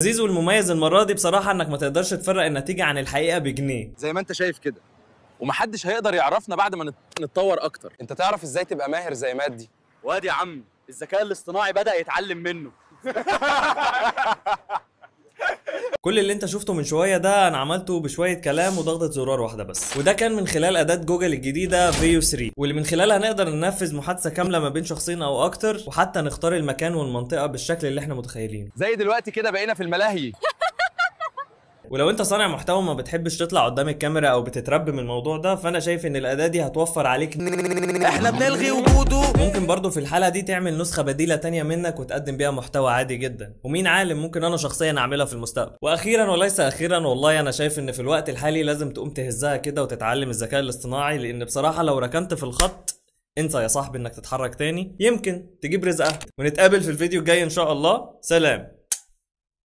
زيزو المميز المرة دي بصراحة انك ما تقدرش تفرق النتيجة عن الحقيقة بجنيه زي ما انت شايف كده، ومحدش هيقدر يعرفنا بعد ما نتطور اكتر. انت تعرف ازاي تبقى ماهر زي مادي؟ وادي يا عم الذكاء الاصطناعي بدأ يتعلم منه. كل اللي انت شفته من شوية ده انا عملته بشوية كلام وضغطة زرار واحدة بس، وده كان من خلال اداة جوجل الجديدة فيو 3، واللي من خلالها نقدر ننفذ محادثة كاملة ما بين شخصين او اكتر، وحتى نختار المكان والمنطقة بالشكل اللي احنا متخيلينه. زي دلوقتي كده بقينا في الملاهي. ولو انت صانع محتوى ما بتحبش تطلع قدام الكاميرا او بتترب من الموضوع ده، فانا شايف ان الاداة دي هتوفر عليك احنا بنلغي وجوده. ممكن برضو في الحالة دي تعمل نسخة بديلة تانية منك وتقدم بيها محتوى عادي جدا، ومين عالم ممكن انا شخصيا اعملها في المستقبل. واخيرا وليس اخيرا، والله انا شايف ان في الوقت الحالي لازم تقوم تهزها كده وتتعلم الذكاء الاصطناعي، لان بصراحة لو ركنت في الخط انسى يا صاحبي انك تتحرك تاني، يمكن تجيب رزقها. ونتقابل في الفيديو الجاي ان شاء الله. سلام.